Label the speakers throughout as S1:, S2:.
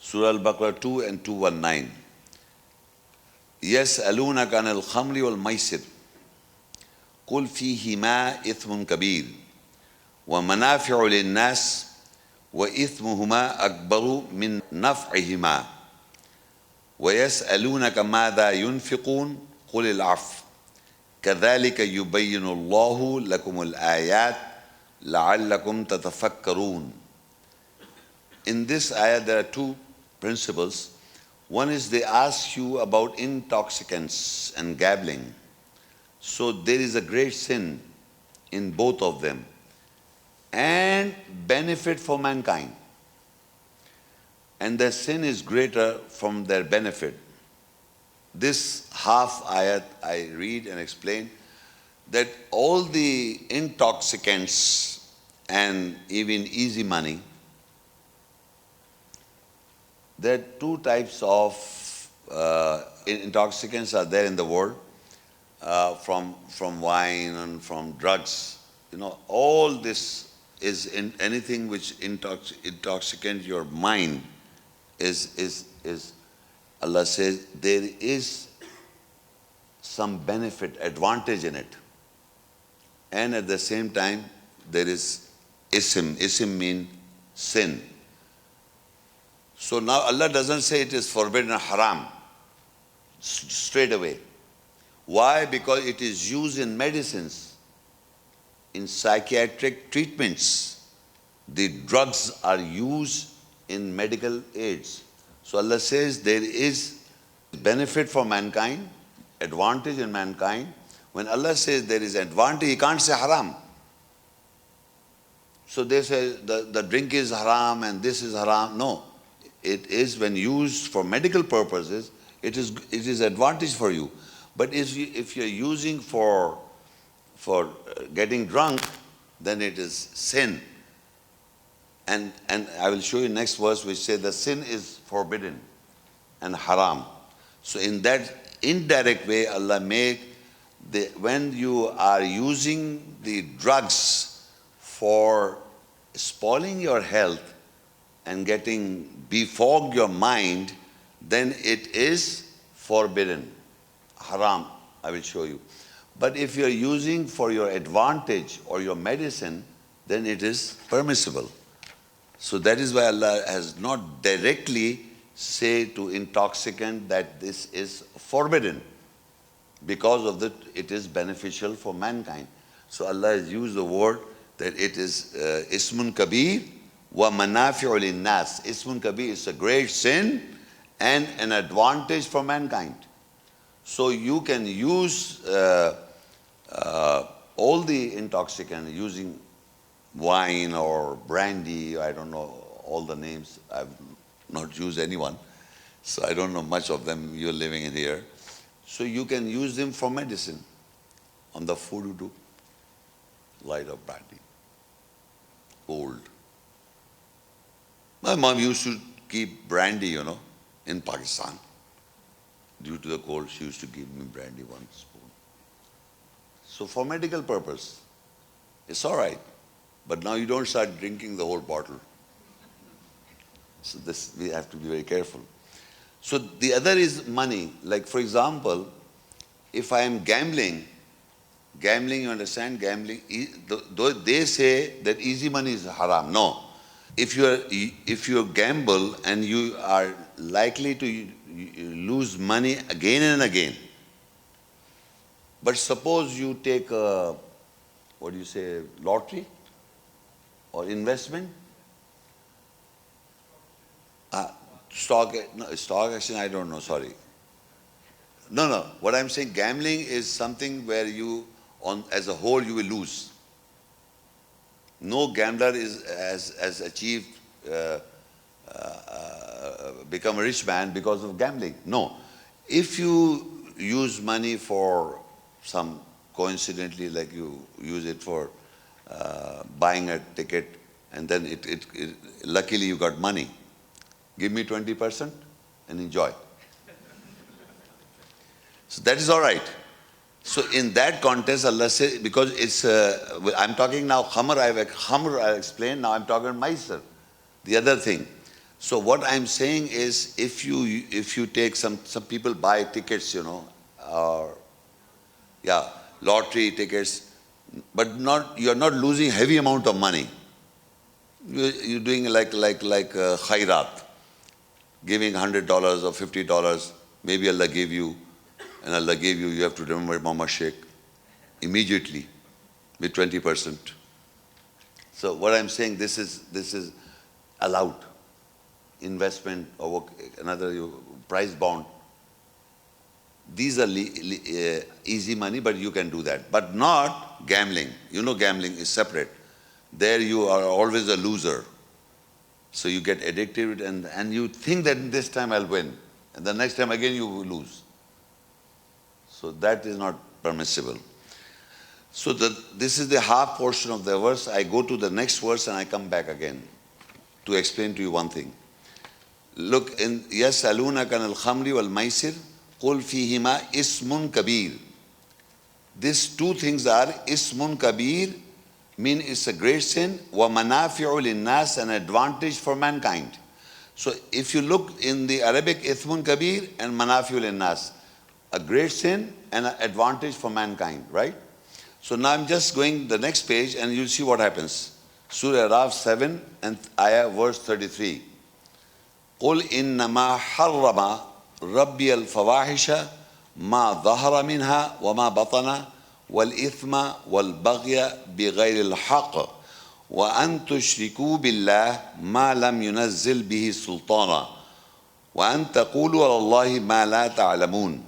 S1: Surah Al-Baqarah 2 and 219. يَسْأَلُونَكَ عَنِ الْخَمْرِ وَالْمَيْسِرِ قُلْ فِيهِمَا إِثْمٌ كَبِيرٌ وَمَنَافِعُ لِلنَّاسِ وَإِثْمُهُمَا أَكْبَرُ مِنْ نَفْعِهِمَا وَيَسْأَلُونَكَ مَاذَا يُنْفِقُونَ قُلِ الْعَفْوَ كَذَلِكَ يُبَيِّنُ اللَّهُ لَكُمُ الْآيَاتِ لَعَلَّكُمْ تَتَفَكَّرُونَ. In this ayah there are two principles. One is they ask you about intoxicants and gambling. So there is a great sin in both of them and benefit for mankind. And their sin is greater from their benefit. This half ayat I read and explain that all the intoxicants and even easy money, there are two types of intoxicants are there in the world, from wine and from drugs. You know, all this is in anything which intoxicate your mind is Allah says there is some benefit, advantage in it. And at the same time there is ism. Ism means sin. So now Allah doesn't say it is forbidden or haram straight away. Why? Because it is used in medicines, in psychiatric treatments. The drugs are used in medical aids. So Allah says there is benefit for mankind, advantage in mankind. When Allah says there is advantage, He can't say haram. So they say the drink is haram and this is haram. No. It is when used for medical purposes, it is advantage for you. But if you're using for getting drunk, then it is sin. And I will show you next verse which says the sin is forbidden and haram. So in that indirect way, Allah when you are using the drugs for spoiling your health and befog your mind, then it is forbidden, haram. I will show you. But if you are using for your advantage or your medicine, then it is permissible. So that is why Allah has not directly say to intoxicant that this is forbidden, because of that it is beneficial for mankind. So Allah has used the word that it is ismun kabir wa manafi'u linnas. Ismun kabir is a great sin and an advantage for mankind. So you can use all the intoxicant using wine or brandy. I don't know all the names. I've not used anyone. So I don't know much of them. You're living in here. So you can use them for medicine. On the food you do. Light of brandy. Cold. My mom used to keep brandy, in Pakistan. Due to the cold, she used to give me brandy 1 spoon. So for medical purpose, it's all right. But now you don't start drinking the whole bottle. So this, we have to be very careful. So the other is money. Like for example, if I am gambling, you understand, gambling, though they say that easy money is haram. No. If you gamble and you are likely to lose money again and again, but suppose you take a, lottery or investment, stock action, I don't know, sorry. No, what I'm saying, gambling is something where as a whole you will lose. No gambler has achieved, become a rich man because of gambling. No. If you use money for some, coincidentally, like you use it for buying a ticket, and then luckily you got money. Give me 20% and enjoy. So that is all right. So in that context, Allah says, because it's, I'm talking now, khamr, I'll explain, now I'm talking maisar, the other thing. So what I'm saying is, if you take some people buy tickets, or yeah, lottery tickets, but you're not losing heavy amount of money. You're doing like khairat, giving $100 or $50. Maybe Allah gave you, and Allah gave you. You have to remember Muhammad Shaikh immediately with 20%. So what I'm saying, this is allowed. Investment or another price bond. These are easy money, but you can do that. But not gambling. Gambling is separate. There you are always a loser. So you get addicted and you think that this time I'll win. And the next time again you lose. So that is not permissible. So this is the half portion of the verse. I go to the next verse and I come back again to explain to you one thing. Look in يَسْأَلُونَكَ عَنِ الْخَمْرِ وَالْمَيْسِرِ قُلْ فِيهِمَا إِسْمٌ كَبِيرٌ. These two things are ismun kabir, mean it's a great sin, wa manafi'u linnas, an advantage for mankind. So if you look in the Arabic, ismun kabir and manafi'u linnas, a great sin and an advantage for mankind, right? So now I'm just going the next page and you'll see what happens. Surah Araf 7 and ayah verse 33. قُلْ إِنَّمَا حَرَّمَ رَبِّيَ الْفَوَاحِشَ مَا ظَهَرَ مِنْهَا وَمَا بَطَنَ وَالْإِثْمَ وَالْبَغْيَ بِغَيْرِ الْحَقِّ وَأَن تُشْرِكُوا بِاللَّهِ مَا لَمْ يُنَزِّلْ بِهِ سُلْطَانًا وَأَن تَقُولُوا عَلَى اللَّهِ مَا لَا تَعْلَمُونَ.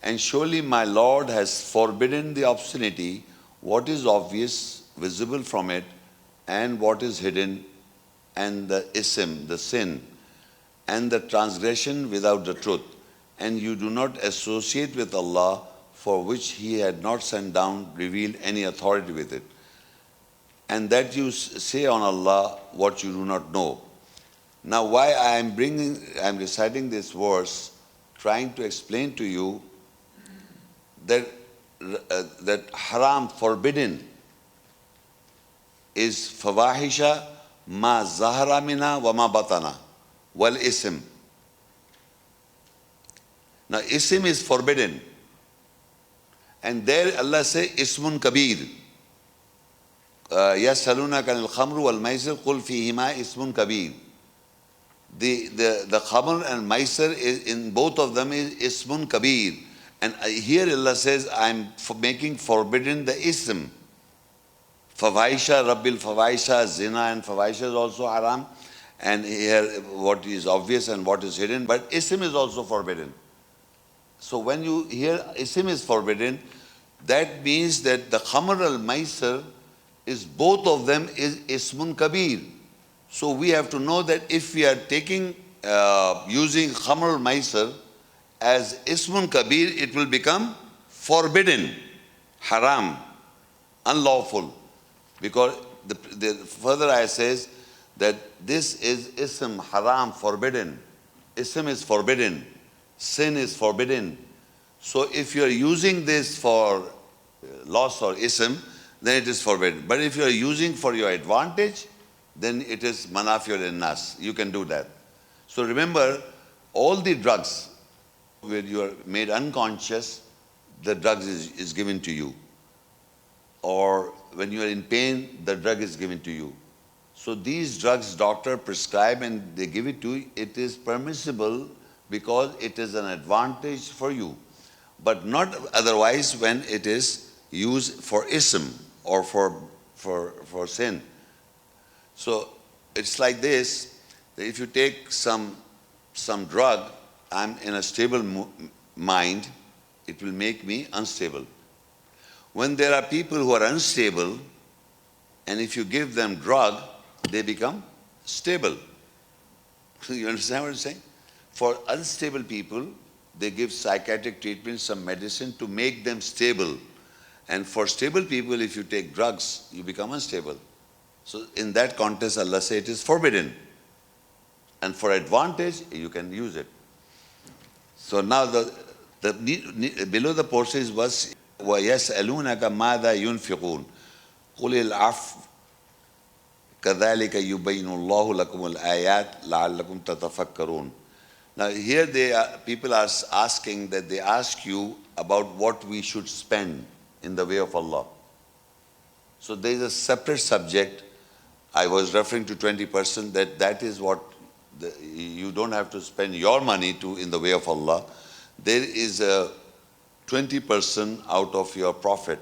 S1: And surely my Lord has forbidden the obscenity, what is obvious, visible from it, and what is hidden, and the ism, the sin, and the transgression without the truth. And you do not associate with Allah, for which He had not sent down, revealed any authority with it. And that you say on Allah what you do not know. Now why I am reciting this verse, trying to explain to you that haram, forbidden, is fawahisha ma zahara mina wa ma batana wal ism. Now ism is forbidden, and there Allah say ismun kabir. يَسْأَلُونَكَ عَنِ الْخَمْرِ وَالْمَيْسِرِ قُلْ فِيهِمَا ismun kabir. The khamr and maisir, in both of them is ismun kabir. And here Allah says, I'm making forbidden the ism. Fawahisha, Rabbil fawahisha, zina and fawahisha is also haram. And here what is obvious and what is hidden. But ism is also forbidden. So when you hear ism is forbidden, that means that the khamr al-maisir is, both of them is ismun kabir. So we have to know that if we are taking, using khamr al-maisir as ismun kabir, it will become forbidden, haram, unlawful. Because the further ayah says that this is ism, haram, forbidden. Ism is forbidden. Sin is forbidden. So if you are using this for loss or ism, then it is forbidden. But if you are using for your advantage, then it is manafi'ul linnas. You can do that. So remember, all the drugs, where you are made unconscious, the drug is given to you. Or when you are in pain, the drug is given to you. So these drugs doctor prescribe and they give it to you. It is permissible because it is an advantage for you. But not otherwise when it is used for ism or for sin. So it's like this, that if you take some drug, I'm in a stable mind, it will make me unstable. When there are people who are unstable, and if you give them drug, they become stable. You understand what I'm saying? For unstable people, they give psychiatric treatment, some medicine to make them stable. And for stable people, if you take drugs, you become unstable. So in that context, Allah says it is forbidden. And for advantage, you can use it. So now below the portion was وَيَسْأَلُونَكَ مَاذَا يُنْفِقُونَ قُلِ الْعَفْوَ كَذَلِكَ يُبَيِّنُ اللَّهُ لَكُمُ الْآيَاتِ لَعَلَّكُمْ تَتَفَكَّرُونَ. Now here people are asking that they ask you about what we should spend in the way of Allah. So there is a separate subject. I was referring to 20%, that is what, you don't have to spend your money in the way of Allah. There is a 20% out of your profit.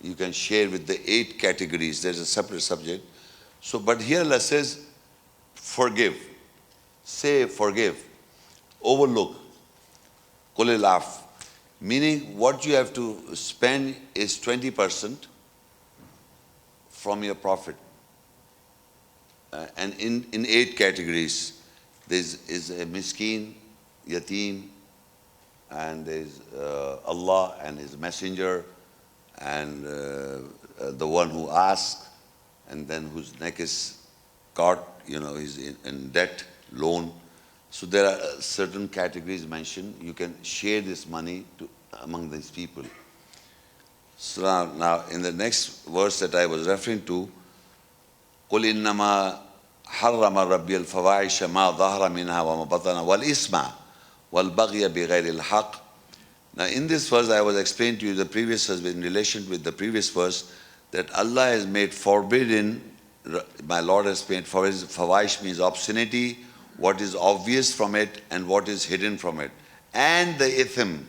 S1: You can share with the 8 categories. There's a separate subject. So, but here Allah says, forgive. Say forgive. Overlook. Qulil af. Meaning what you have to spend is 20% from your profit. And in 8 categories. There is a miskin, yatim, and there is Allah and His Messenger, and the one who asks, and then whose neck is caught, he's in debt, loan. So there are certain categories mentioned. You can share this money among these people. So now in the next verse that I was referring to, قُلْ إِنَّمَا حَرَّمَ رَبِّيَ الْفَوَاحِشَ مَا ظَهَرَ مِنْهَا وَمَا بَطَنَ وَالْإِثْمَ وَالْبَغْيَ بِغَيْرِ الْحَقِّ. Now in this verse I was explaining to you, the previous verse, in relation with the previous verse, that Allah has made forbidden, my Lord has made forbidden, fawahish means obscenity, what is obvious from it and what is hidden from it. And the ithm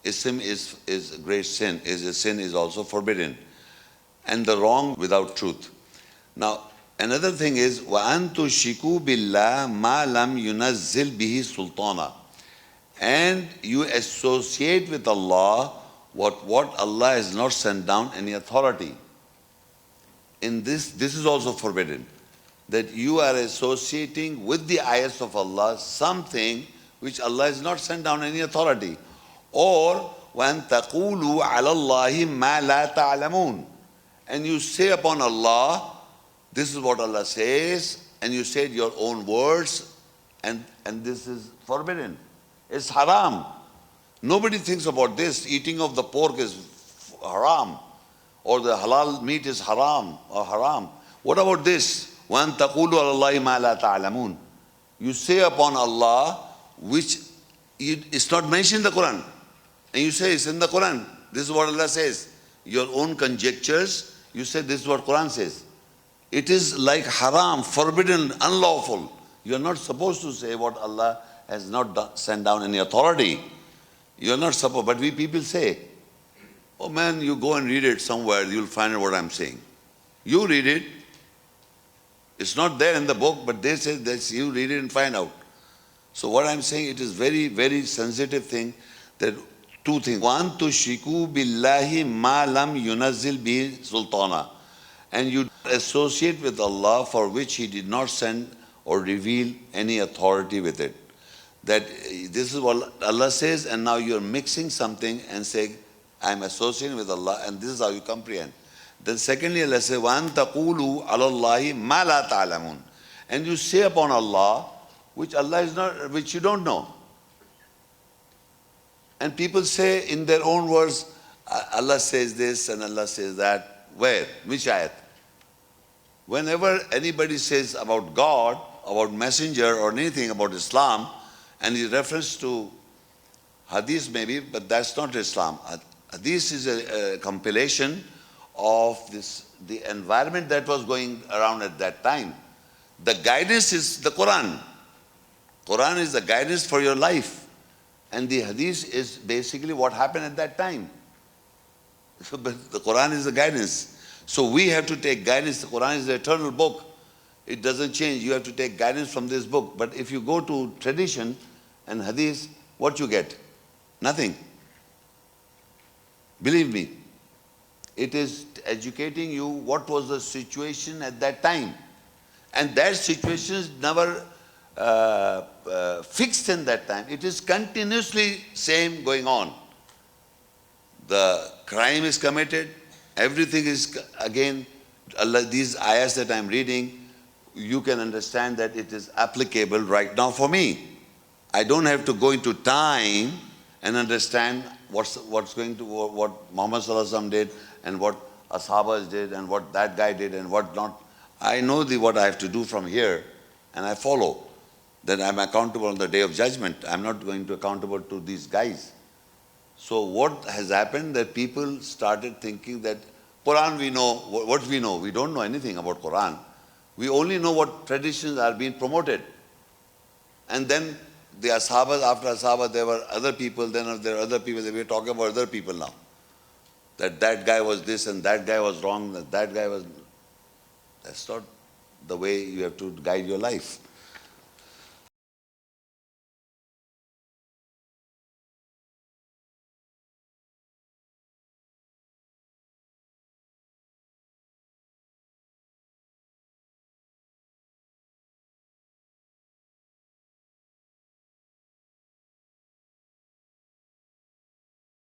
S1: is great sin, a sin is also forbidden. And the wrong without truth. Now another thing is, وَأَن تُشْرِكُوا بِاللَّهِ مَا لَمْ يُنَزِّلْ بِهِ سُلْطَانًا. And you associate with Allah what Allah has not sent down any authority. In this is also forbidden. That you are associating with the ayahs of Allah something which Allah has not sent down any authority. Or وَأَن تَقُولُوا عَلَى اللَّهِ مَا لَا تَعْلَمُونَ. And you say upon Allah, this is what Allah says, and you said your own words, and this is forbidden. It's haram. Nobody thinks about this. Eating of the pork is haram, or the halal meat is haram or haram. What about this? وَأَن تَقُولُوا عَلَى اللَّهِ مَا لَا تَعْلَمُونَ. You say upon Allah which it's not mentioned in the Quran. And you say it's in the Quran. This is what Allah says. Your own conjectures, you say this is what Quran says. It is like haram, forbidden, unlawful. You are not supposed to say what Allah has not sent down any authority. You are not supposed, but we people say, oh man, you go and read it somewhere, you'll find out what I'm saying. You read it. It's not there in the book, but they say that you read it and find out. So what I'm saying, it is very, very sensitive thing, that 2 things. One, tushriku billahi ma lam yunazzil bihi sultana. And you associate with Allah for which He did not send or reveal any authority with it. That this is what Allah says, and now you're mixing something and saying, I'm associating with Allah, and this is how you comprehend. Then secondly, Allah says, وَأَن تَقُولُوا عَلَى اللَّهِ مَا لَا تَعْلَمُونَ. And you say upon Allah, which Allah is not, which you don't know. And people say in their own words, Allah says this and Allah says that. Where? Which ayat? Whenever anybody says about God, about messenger or anything about Islam, and he refers to hadith maybe, but that's not Islam. Hadith is a compilation of the environment that was going around at that time. The guidance is the Quran. Quran is the guidance for your life. And the hadith is basically what happened at that time. But the Quran is the guidance. So we have to take guidance. The Quran is the eternal book. It doesn't change. You have to take guidance from this book. But if you go to tradition and hadith, what you get? Nothing. Believe me. It is educating you what was the situation at that time. And that situation is never fixed in that time. It is continuously same going on. The crime is committed. Everything is, again, Allah, these ayahs that I'm reading, you can understand that it is applicable right now for me. I don't have to go into time and understand what Muhammad Sallallahu Alaihi Wasallam did and what Ashabas did and what that guy did and what not. I know what I have to do from here, and I follow. Then I'm accountable on the day of judgment. I'm not going to accountable to these guys. So what has happened that people started thinking that Quran we know, what we know. We don't know anything about Quran. We only know what traditions are being promoted. And then the Ashabas, after Ashabas, there were other people, then there are other people. We are talking about other people now. That guy was this and that guy was wrong, that guy was... That's not the way you have to guide your life.